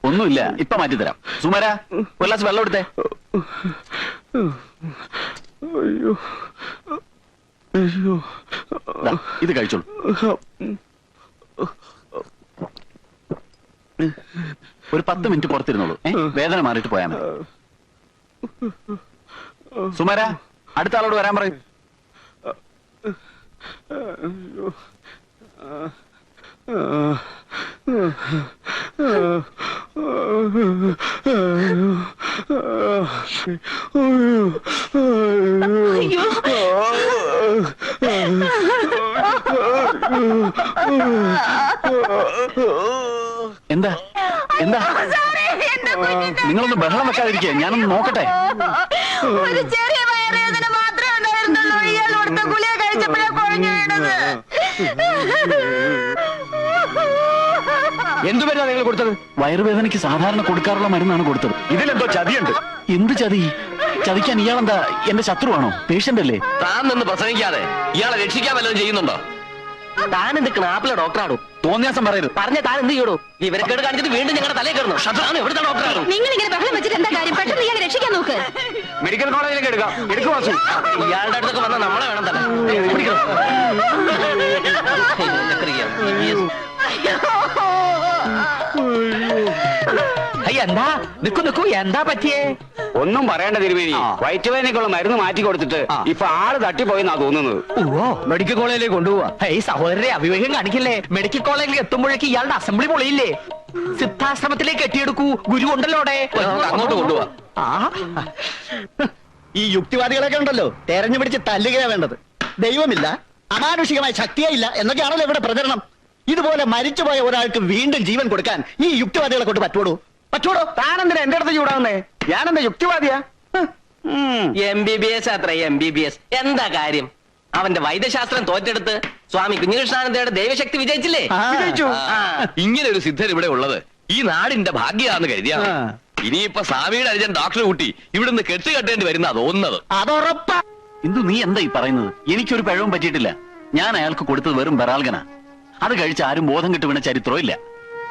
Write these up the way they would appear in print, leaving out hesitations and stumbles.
ഒന്നുമില്ല, ഇപ്പൊ മാറ്റിത്തരാം. സുമര, ഒരു ഗ്ലാസ് വെള്ളം എടുത്തേ. ഇത് കഴിച്ചോളൂ. ഒരു 10 മിനിറ്റ് പുറത്തിരുന്നോളൂ. വേദന മാറിയിട്ട് പോയാൽ മതി. സുമര, അടുത്ത ആളോട് വരാൻ പറയും. എന്താ എന്താ നിങ്ങളൊന്ന് ബഹളം വെക്കാതിരിക്കുക, ഞാനൊന്ന് നോക്കട്ടെ. ഒരു ചെറിയ വയറുവേദന മാത്രമേ ഉണ്ടായിരുന്നുള്ളൂ. ഇയാൾ കൊടുത്ത ഗുളിക കഴിച്ചപ്പോഴേ കുഴഞ്ഞു വീണത്. എന്തു മരുന്നാ നിങ്ങൾ കൊടുത്തത്? വയറുവേദനയ്ക്ക് സാധാരണ കൊടുക്കാറുള്ള മരുന്നാണ് കൊടുത്തത്. ഇതിലെന്തോ ചതിയുണ്ട്. എന്ത് ചതി? ചതിക്കാൻ ഇയാളെന്താ എന്റെ ശത്രുവാണോ? പേഷ്യന്റ് അല്ലേ? താൻ നിന്ന് പ്രസംഗിക്കാതെ ഇയാളെ രക്ഷിക്കാൻ വല്ലതും ചെയ്യുന്നുണ്ടോ? താൻ എന്ത് ക്നാപ്പിലെ ഡോക്ടറാണോ? തോന്നിയാസം പറയരുത്. പറഞ്ഞ താൻ എന്ത് ചെയ്യണോ? ഇവരൊക്കെ കാണിച്ചിട്ട് വീണ്ടും ഞങ്ങളുടെ തലയിൽ കയറുന്നു. ഷട്ടാണ് എവിടുത്തെ ഡോക്ടറാണോ? നിങ്ങൾ ഇങ്ങനെ ബഹളം വെച്ചിട്ട് എന്താ കാര്യം? പെട്ടെന്ന് ഇയാളെ രക്ഷിക്കാൻ നോക്ക്. മെഡിക്കൽ കോളേജിലേക്ക് എടുക്കാം. ഇയാളുടെ അടുത്തൊക്കെ വന്നാൽ നമ്മളെ വേണം തന്നെ. എന്താ നിക്കൂ എന്താ പറ്റിയേ? ഒന്നും പറയേണ്ട തിരുമേനി, വയറ്റുവേദനയ്ക്കുള്ള മരുന്ന് മാറ്റി കൊടുത്തിട്ട് ഇപ്പൊ ആള് തട്ടിപ്പോയെന്നാ തോന്നുന്നത്. ഓ, മെഡിക്കൽ കോളേജിലേക്ക് കൊണ്ടുപോവാ. ഈ സഹോദരരെ അവിവേകം കാണിക്കില്ലേ? മെഡിക്കൽ കോളേജിലേക്ക് എത്തുമ്പോഴേക്ക് ഇയാളുടെ അസംബ്ലി പൊളിയില്ലേ? സിദ്ധാശ്രമത്തിലേക്ക് കെട്ടിയെടുക്കൂ, ഗുരു ഉണ്ടല്ലോ അവിടെ. അങ്ങോട്ട് കൊണ്ടുപോവാ. ഈ യുക്തിവാദികളൊക്കെ ഉണ്ടല്ലോ തെരഞ്ഞു പിടിച്ച് തല്ലുകയാ വേണ്ടത്. ദൈവമില്ല, അമാനുഷികമായ ശക്തിയേ ഇല്ല എന്നൊക്കെയാണല്ലോ ഇവിടെ പ്രചരണം. ഇതുപോലെ മരിച്ചുപോയ ഒരാൾക്ക് വീണ്ടും ജീവൻ കൊടുക്കാൻ ഈ യുക്തിവാദികളെ കൊണ്ട് പറ്റുള്ളൂ? താനെന്തിനാ എന്റെ അടുത്ത് ചൂടാവുന്നേ? ഞാനെന്താ യുക്തിവാദിയാ? MBBS അത്ര MBBS എന്താ കാര്യം? അവന്റെ വൈദ്യശാസ്ത്രം തോറ്റെടുത്ത് സ്വാമി കുഞ്ഞികൃഷ്ണാനന്ദയുടെ ദൈവശക്തി വിജയിച്ചില്ലേ? ഇങ്ങനെ ഒരു സിദ്ധൻ ഇവിടെ ഉള്ളത് ഈ നാടിന്റെ ഭാഗ്യാന്ന് കരുതിയാ. ഇനിയിപ്പൊ സ്വാമിയുടെ അനുജൻ ഡോക്ടർ കൂട്ടി ഇവിടുന്ന് കെട്ടുകെട്ടേണ്ടി വരുന്ന തോന്നുന്നത്. അതുറപ്പാ. ഇന്ദു, നീ എന്താ ഈ പറയുന്നത്? എനിക്കൊരു പിഴവും പറ്റിയിട്ടില്ല. ഞാൻ അയാൾക്ക് കൊടുത്തത് വെറും ബെറാൽഗന. അത് കഴിച്ച് ആരും ബോധം കെട്ട് വീണ ചരിത്രവും ഇല്ല.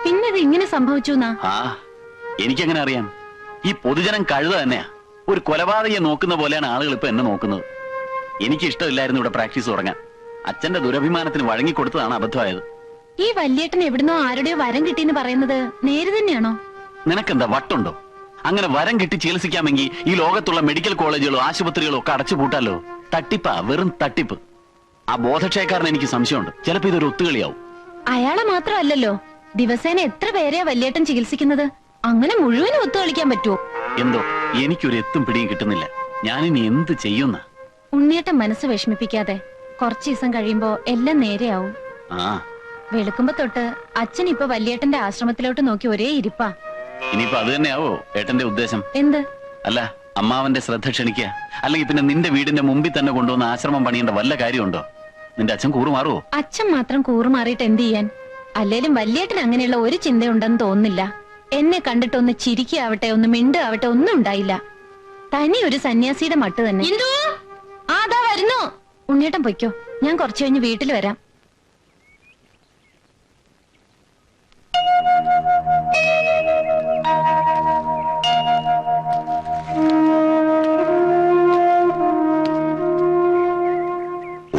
പിന്നെ ഇത് ഇങ്ങനെ സംഭവിച്ചു? എനിക്കെങ്ങനെ അറിയാം? ഈ പൊതുജനം കഴുത തന്നെയാ. ഒരു കൊലപാതകയെ നോക്കുന്ന പോലെയാണ് ആളുകൾ ഇപ്പൊ എന്നെ നോക്കുന്നത്. എനിക്ക് ഇഷ്ടമില്ലായിരുന്നു ഇവിടെ പ്രാക്ടീസ് തുടങ്ങാൻ. അച്ഛന്റെ ദുരഭിമാനത്തിന് വഴങ്ങിക്കൊടുത്തതാണ് അബദ്ധമായത്. ഈ വല്യേട്ടൻ എവിടുന്നോ ആരുടെയോ വരം കിട്ടിയെന്ന് പറയുന്നത് നേര് തന്നെയാണോ? നിനക്കെന്താ വട്ടുണ്ടോ? അങ്ങനെ വരം കിട്ടി ചികിത്സിക്കാമെങ്കിൽ ഈ ലോകത്തുള്ള മെഡിക്കൽ കോളേജുകളോ ആശുപത്രികളോ ഒക്കെ അടച്ചുപൂട്ടാലോ. തട്ടിപ്പാ, വെറും തട്ടിപ്പ്. ആ ബോധക്ഷയക്കാരൻ എനിക്ക് സംശയമുണ്ട്. ചിലപ്പോ ഇതൊരു ഒത്തുകളിയാവും. അയാളെ മാത്രമല്ലല്ലോ, ദിവസേന എത്ര പേരെയാ വല്യേട്ടൻ ചികിത്സിക്കുന്നത്? അങ്ങനെ മുഴുവനും ഒത്തുകളിക്കാൻ പറ്റുമോ? എന്തോ എനിക്കൊരു എത്തും പിടിയും കിട്ടുന്നില്ല. ഞാനിനി എന്ത് ചെയ്യുന്ന? ഉണ്ണിയേട്ടൻ മനസ്സ് വിഷമിപ്പിക്കാതെ. കുറച്ചു ദിവസം കഴിയുമ്പോ എല്ലാം നേരെയാവും. വെളുക്കുമ്പോ തൊട്ട് അച്ഛൻ ഇപ്പൊ വല്യേട്ടന്റെ ആശ്രമത്തിലോട്ട് നോക്കി ഒരേ ഇരിപ്പാ. ഇനിയിപ്പോ അത് തന്നെയാവോ ഏട്ടന്റെ ഉദ്ദേശം? എന്ത്? അല്ല, അമ്മാവന്റെ ശ്രദ്ധ ക്ഷണിക്കുക. അല്ലെങ്കിൽ പിന്നെ നിന്റെ വീടിന്റെ മുമ്പിൽ തന്നെ കൊണ്ടുവന്ന് ആശ്രമം പണിയേണ്ട വല്ല കാര്യമുണ്ടോ? നിന്റെ അച്ഛൻ കൂറുമാറുവോ? അച്ഛൻ മാത്രം കൂറുമാറിയിട്ട് എന്ത് ചെയ്യാൻ? അല്ലേലും വല്യേട്ടൻ അങ്ങനെയുള്ള ഒരു ചിന്തയുണ്ടെന്ന് തോന്നുന്നില്ല. എന്നെ കണ്ടിട്ടൊന്ന് ചിരിക്കാവട്ടെ, ഒന്ന് മിണ്ടാവട്ടെ, ഒന്നും ഉണ്ടായില്ല. തനി ഒരു സന്യാസിയുടെ മട്ട് തന്നെ. അതാ വരുന്നു. ഉണ്ണിയേട്ടൻ പൊയ്ക്കോ, ഞാൻ കുറച്ചു കഴിഞ്ഞ് വീട്ടിൽ വരാം.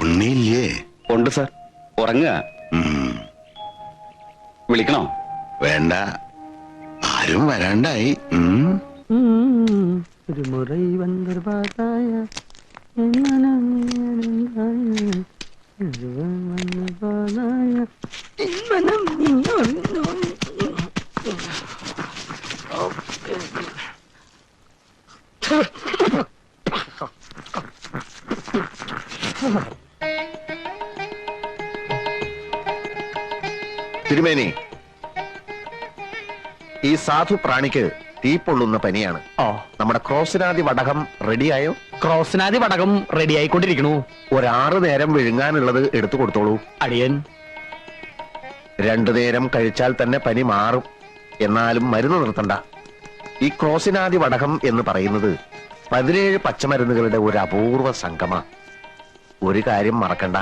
ഉണ്ണിയില്ലേ? ഉണ്ട് സാർ. ഉറങ്ങുക. വിളിക്കണോ? വേണ്ട, ആരും വരാണ്ടായി. ഒരു മുறை വന്നൊരു പാതായ തിരുമേനി, ഈ സാധു പ്രാണിക്ക് തീ പൊള്ളുന്ന പനിയാണ്. നമ്മുടെ ക്രോസിനാദി വടകം റെഡിയായോ? ക്രോസിനാദി വടകം റെഡി ആയിക്കൊണ്ടിരിക്കണു. 6 നേരം വിഴുങ്ങാനുള്ളത് എടുത്തു കൊടുത്തോളൂ. അടിയൻ. 2 നേരം കഴിച്ചാൽ തന്നെ പനി മാറും. എന്നാലും മരുന്ന് നിർത്തണ്ട. ഈ ക്രോസിനാദി വടകം എന്ന് പറയുന്നത് 17 പച്ചമരുന്നുകളുടെ ഒരു അപൂർവ സംഗമ. ഒരു കാര്യം മറക്കണ്ട,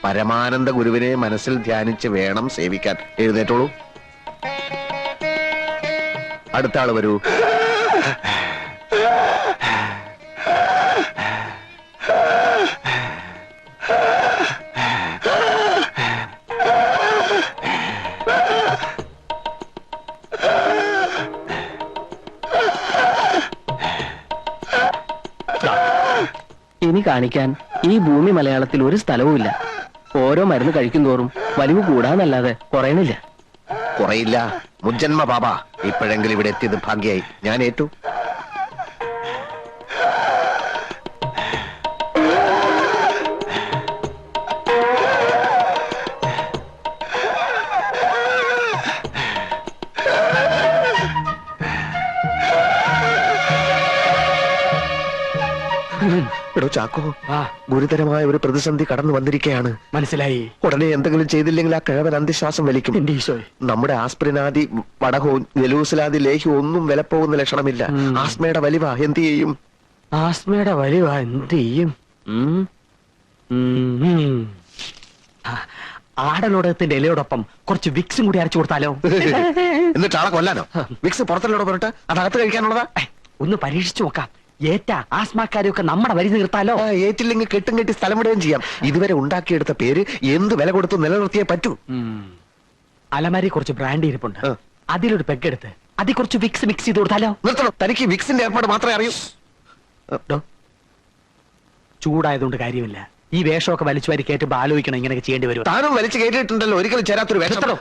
പരമാനന്ദ ഗുരുവിനെ മനസ്സിൽ ധ്യാനിച്ച് വേണം സേവിക്കാൻ. എഴുന്നേറ്റോളൂ. അടുത്ത ആള് വരൂ. ഇനി കാണിക്കാൻ ഈ ഭൂമി മലയാളത്തിൽ ഒരു സ്ഥലവുമില്ല. ഓരോ മരുന്ന് കഴിക്കും തോറും വലിവ് കൂടാന്നല്ലാതെ കുറയണില്ല. കുറയില്ല. മുജ്ജന്മ ബാബ, ഇപ്പോഴെങ്കിലും ഇവിടെ എത്തിയത് ഭാഗ്യായി. ഞാൻ ഏറ്റു. എടോ ചാക്കോ, ഗുരുതരമായ ഒരു പ്രതിസന്ധി കടന്നു വന്നിരിക്കുകയാണ്. മനസ്സിലായി. ഉടനെ എന്തെങ്കിലും ചെയ്തില്ലെങ്കിൽ ആ കിഴവൻ അന്ത്യശ്വാസം വലിക്കും. എന്റെ ഈശോയെ. നമ്മുടെ ആസ്പ്രിനാദി വടകവും ജലൂസിലാദി ലേഹ്യവും ഒന്നും വിലപ്പോകുന്ന ലക്ഷണമില്ല. ആസ്മയുടെ വലിവ എന്ത് ചെയ്യും? ആസ്മയുടെ വലിവാ എന്ത് ചെയ്യും? ആടലോടകത്തിന്റെ ഇലയോടൊപ്പം കുറച്ച് വിക്സും കൂടി അരച്ചു കൊടുത്താലോ? എന്നിട്ട് ആളെ കൊല്ലാനോ? വിക്സ് പുറത്തല്ലോടെ പറഞ്ഞിട്ട് അതകത്ത് കഴിക്കാനുള്ളതാ? ഒന്ന് പരീക്ഷിച്ചു നോക്കാം. ഏറ്റ ആസ്മാക്കാരെയൊക്കെ നമ്മുടെ വരി നിർത്താലോ? ഏറ്റില്ലെങ്കിൽ കെട്ടും കെട്ടി സ്ഥലം വിടുകയും ചെയ്യാം. ഇതുവരെ ഉണ്ടാക്കിയെടുത്ത പേര് എന്ത് വില കൊടുത്ത് നിലനിർത്തിയേ പറ്റൂ. അലമാരി കുറച്ച് ബ്രാൻഡ് ഇരിപ്പുണ്ട്. അതിലൊരു പെഗ്ഗെടുത്ത് അതിൽ കുറച്ച് വിക്സ് മിക്സ് ചെയ്ത് കൊടുത്താലോ? നിർത്തണം. തനിക്ക് വിക്സിന്റെ ഏർപ്പാട് മാത്രമേ അറിയൂ. ചൂടായതുകൊണ്ട് കാര്യമില്ല. ഈ വേഷമൊക്കെ വലിച്ചു വാരി കേട്ട് ആലോചിക്കണം ഇങ്ങനെയൊക്കെ ചെയ്യേണ്ടി വരും. താനും വലിച്ചു കയറ്റിയിട്ടുണ്ടല്ലോ ഒരിക്കലും ചേരാത്തൊരു വേഷം.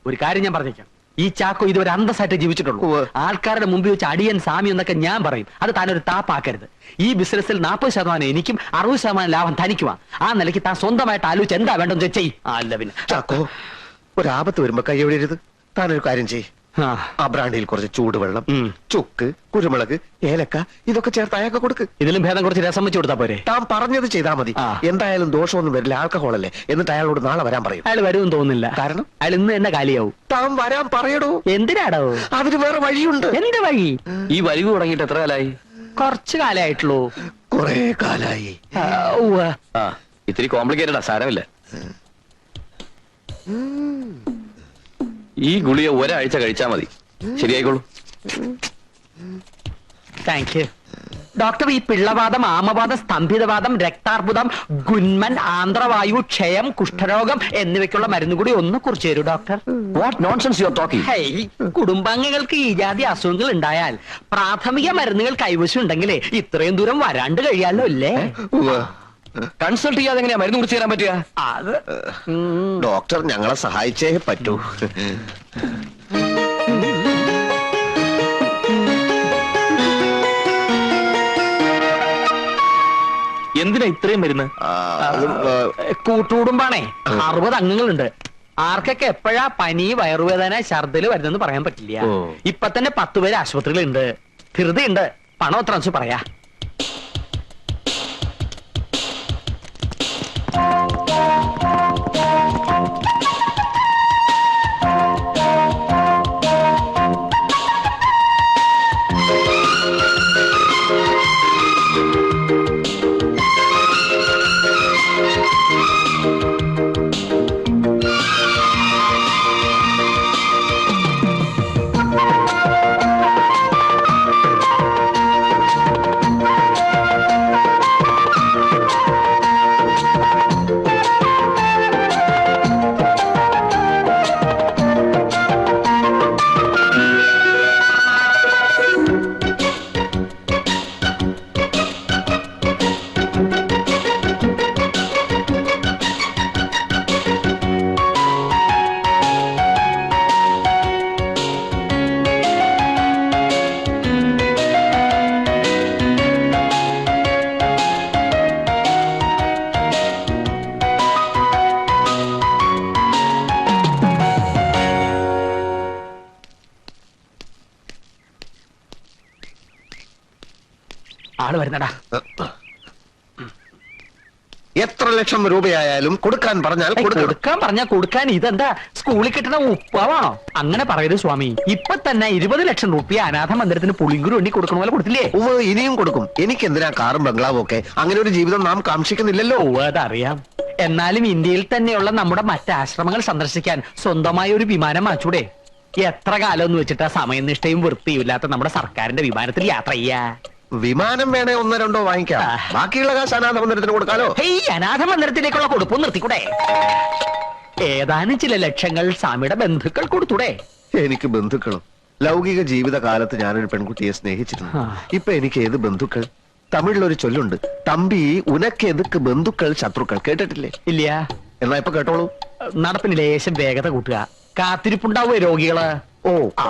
ഒരു കാര്യം ഞാൻ പറഞ്ഞേക്കാം. ഈ ചാക്കോ ഇതുവരെ അന്തസ്സായിട്ട് ജീവിച്ചിട്ടുള്ളൂ. ആൾക്കാരുടെ മുമ്പിൽ വെച്ച് അടിയൻ സ്വാമി എന്നൊക്കെ ഞാൻ പറയും. അത് താനൊരു താപ്പാക്കരുത്. ഈ ബിസിനസ്സിൽ 40% എനിക്കും 60% ലാഭം തനിക്കുവാ. ആ നിലയ്ക്ക് താൻ സ്വന്തമായിട്ട് ആലോചിച്ച് എന്താ വേണ്ടെന്ന് ചെയ്യ്. അല്ല പിന്നെ ചാക്കോ, ഒരാപത്ത് വരുമ്പോ കൈയൊഴിയരുത്. താനൊരു കാര്യം ചെയ്യ്. ആ ബ്രാൻഡിയിൽ കുറച്ച് ചൂടുവെള്ളം, ചുക്ക്, കുരുമുളക്, ഏലക്ക ഇതൊക്കെ ചേർത്ത് അയാൾക്ക് കൊടുക്ക്. ഇതിലും ഭേദം കുറച്ച് രസം വെച്ച് കൊടുത്താ പോരെ? താൻ പറഞ്ഞത് ചെയ്താൽ മതി. എന്തായാലും ദോഷമൊന്നും വരില്ല. ആൽക്കഹോൾ അല്ലേ. എന്നിട്ട് അയാളോട് നാളെ വരാൻ പറയും. അയാൾ വരുമെന്ന് തോന്നുന്നില്ല. കാരണം അയാൾ ഇന്ന് തന്നെ കാലിയാവും. താൻ വരാൻ പറയടോ. എന്തിനാടോ? അതിന് വേറെ വഴിയുണ്ട്. എന്ത് വഴി? ഈ വലിവ് തുടങ്ങിയിട്ട് എത്ര കാലായി? കുറച്ചു കാലായിട്ടുള്ളൂ. കൊറേ കാലായി. ആ ഇത്തിരി കോംപ്ലിക്കേറ്റഡാ, സാരമില്ല. ഈ ഗുളിക ഒരാഴ്ച കഴിച്ചാ മതി, ശരിയായിക്കോളൂ. Thank you doctor. ഈ പിള്ളവാദം, ആമവാദം, സ്തംഭിതവാദം, രക്താർബുദം, ഗുന്മൻ, ആന്ത്രവായു, ക്ഷയം, കുഷ്ഠരോഗം എന്നിവയ്ക്കുള്ള മരുന്ന് കൂടി ഒന്ന് കുറിച്ച് തരൂ doctor. What nonsense you are talking? Hey, കുടുംബാംഗങ്ങൾക്ക് ഈ ജാതി അസുഖങ്ങൾ ഉണ്ടായാൽ പ്രാഥമിക മരുന്നുകൾ കൈവശം ഉണ്ടെങ്കിലേ ഇത്രയും ദൂരം വരാണ്ട് കഴിയാലോ അല്ലേ? കൺസൾട്ട് ചെയ്യാതെ എങ്ങനെയാ മരുന്ന് കുറിച്ച് തരാൻ പറ്റുക? അത് ഡോക്ടർ ഞങ്ങളെ സഹായിച്ചേ പറ്റൂ. എന്തിനാ ഇത്രയും മരുന്ന്? കൂട്ടുകുടുംബാണേ. 60 അംഗങ്ങളുണ്ട്. ആർക്കൊക്കെ എപ്പോഴാ പനി, വയറുവേദന, ഛർദില് വരുന്നെന്ന് പറയാൻ പറ്റില്ല. ഇപ്പൊ തന്നെ 10 പേര് ആശുപത്രികളുണ്ട്. ധൃതിയുണ്ട്. പണം എത്ര വെച്ച് പറയാ. ആള് വരുന്നടാ. എത്ര ലക്ഷം രൂപയായാലും കൊടുക്കാൻ പറഞ്ഞാൽ കൊടുക്കാൻ പറഞ്ഞാ കൊടുക്കാൻ. ഇതെന്താ സ്കൂളിൽ കിട്ടുന്ന ഉപ്പാവാണോ? അങ്ങനെ പറയരുത് സ്വാമി. ഇപ്പൊ തന്നെ 20 ലക്ഷം രൂപ അനാഥ മന്ദിരത്തിന് പുളിങ്കുരു എണ്ണി കൊടുക്കണ പോലെ കൊടുത്തില്ലേ? ഇനിയും കൊടുക്കും. എനിക്ക് എന്തിനാ കാറും ബംഗ്ലാവും ഒക്കെ? അങ്ങനെ ഒരു ജീവിതം നാം കാക്ഷിക്കുന്നില്ലല്ലോ. അതറിയാം. എന്നാലും ഇന്ത്യയിൽ തന്നെയുള്ള നമ്മുടെ മറ്റ് ആശ്രമങ്ങൾ സന്ദർശിക്കാൻ സ്വന്തമായ ഒരു വിമാനം വാങ്ങിച്ചൂടെ? എത്ര കാലം എന്ന് വെച്ചിട്ടാ സമയനിഷ്ഠയും വൃത്തിയുമില്ലാത്ത നമ്മുടെ സർക്കാരിന്റെ വിമാനത്തിൽ യാത്ര ചെയ്യാ? വിമാനം വേണേ 1-2 വാങ്ങിക്കാം. ബാക്കിയുള്ള കാശ് അനാഥ മന്ദിരത്തിന് കൊടുക്കാലോ. ഹേയ്, അനാഥ മന്ദിരത്തിലേക്കുള്ള കൊടുപ്പും നിർത്തിക്കൂടെ? ഏതാനും ചില ലക്ഷങ്ങൾ സ്വാമിയുടെ ബന്ധുക്കൾ കൊടുത്തൂടെ? എനിക്ക് ബന്ധുക്കളും. ലൗകിക ജീവിത കാലത്ത് ഞാനൊരു പെൺകുട്ടിയെ സ്നേഹിച്ചിരുന്നു. ഇപ്പൊ എനിക്ക് ഏത് ബന്ധുക്കൾ? തമിഴിലൊരു ചൊല്ലുണ്ട്, തമ്പി ഉനക്ക് എതുക്ക് ബന്ധുക്കൾ ശത്രുക്കൾ. കേട്ടിട്ടില്ലേ? ഇല്ല. എന്നാ ഇപ്പൊ കേട്ടോളൂ. നടപ്പിന് ലേശം വേഗത കൂട്ടുക. കാത്തിരിപ്പുണ്ടാവോ രോഗികള്? ഓ ആ